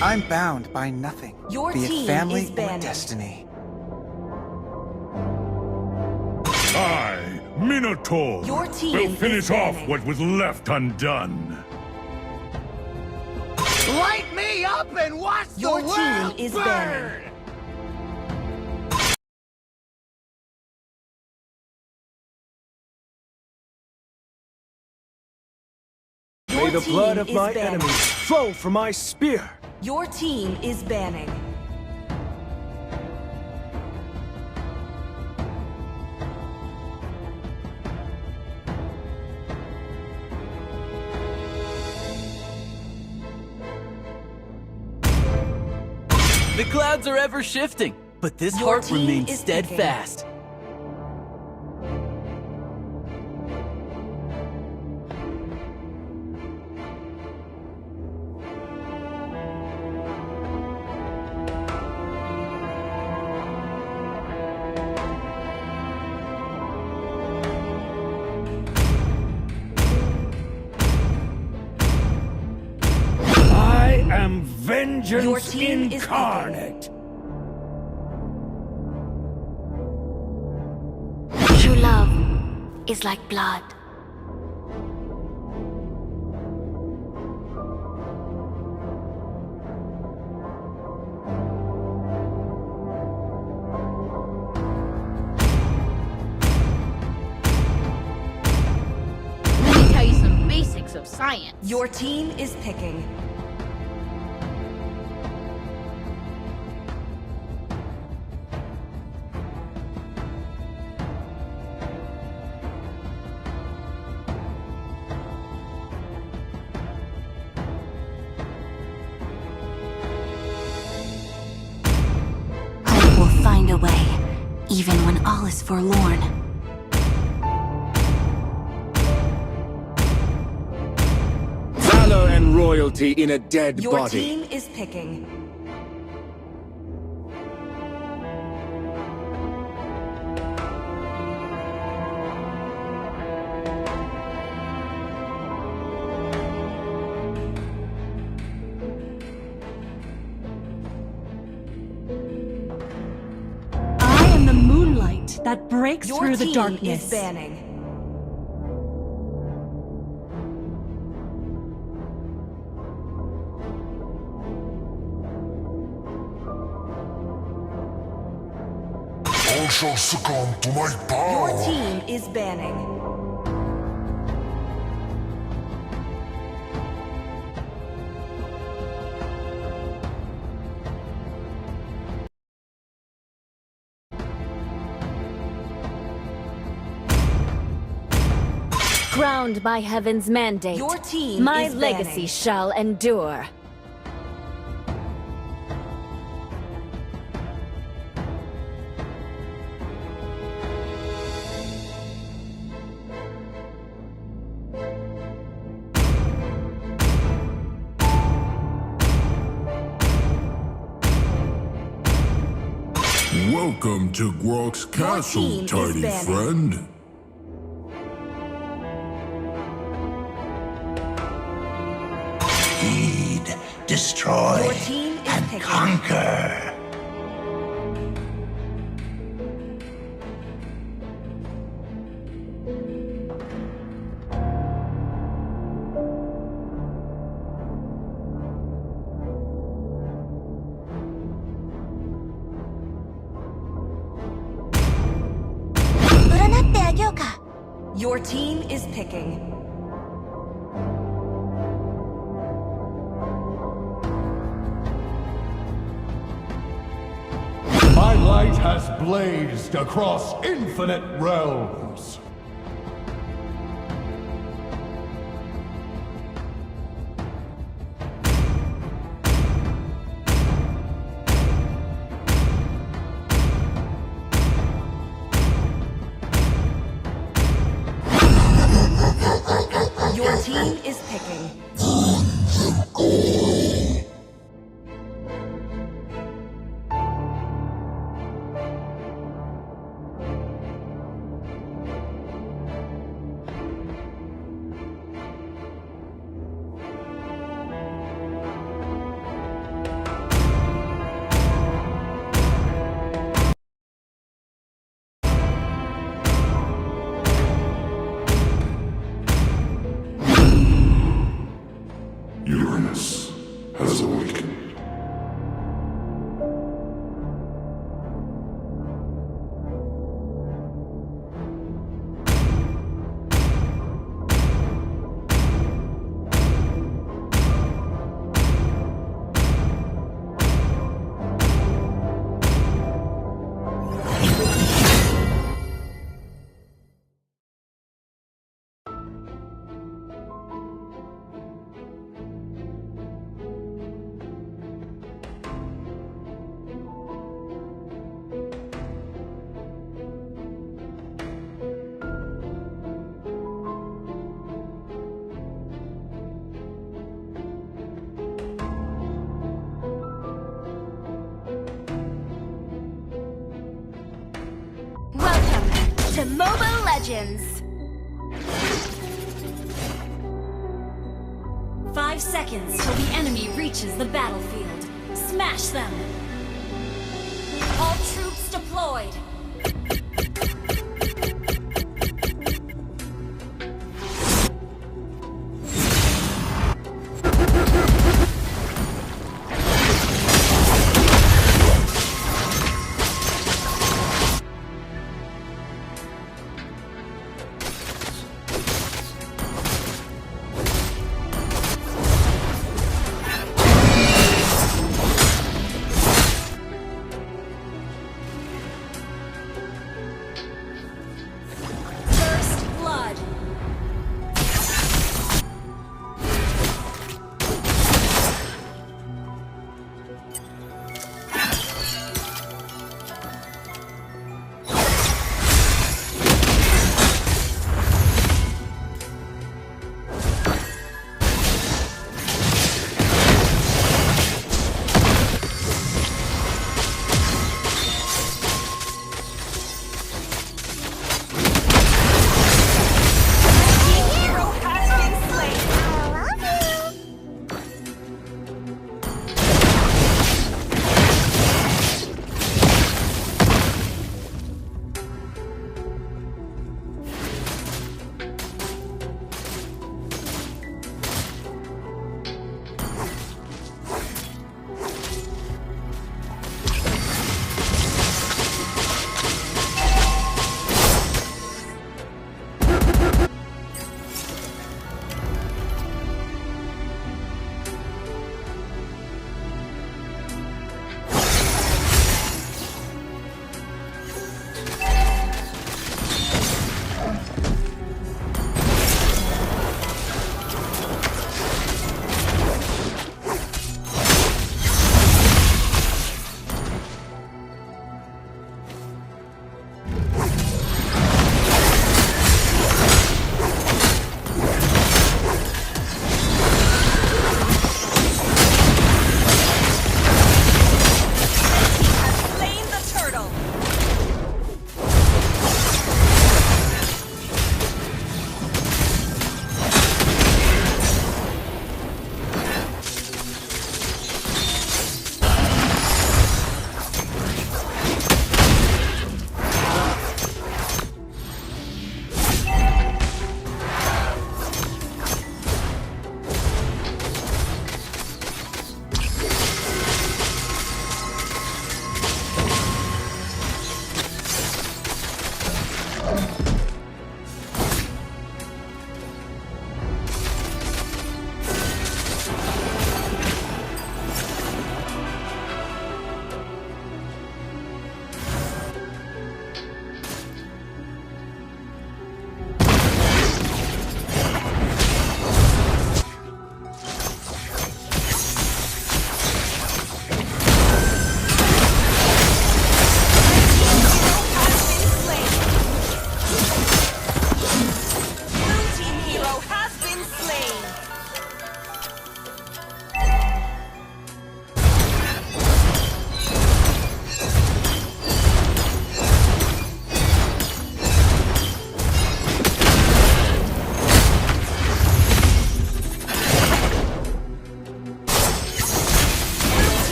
I'm bound by nothing, Your be it team family is or banished. destiny. I, Minotaur, Your team will is finish off banning. what was left undone. Light me up and watch Your the team world is burn! banning. May the team blood of is my banning. enemies flow from my spear. Your team is banning. The clouds are ever shifting, but this Your heart team remains is steadfast. I am Your vengeance team is incarnate. True love is like blood. Let me tell you some basics of science. Your team is picking. Hope will find a way, even when all is forlorn. Valor and royalty in a dead Your body. team is picking. I am the moonlight that breaks Your through the team darkness. is banning. All shall succumb to my power. Your team is banning. Crowned by heaven's mandate, Your team my is legacy banning. shall endure. Welcome to Grok's castle, team is tiny banning. friend. Feed, destroy, Your team is and picking. conquer. Your team is picking. My light has blazed across infinite realms. Your team is picking. to Mobile Legends! 5 seconds till the enemy reaches the battlefield. Smash them! All troops deployed!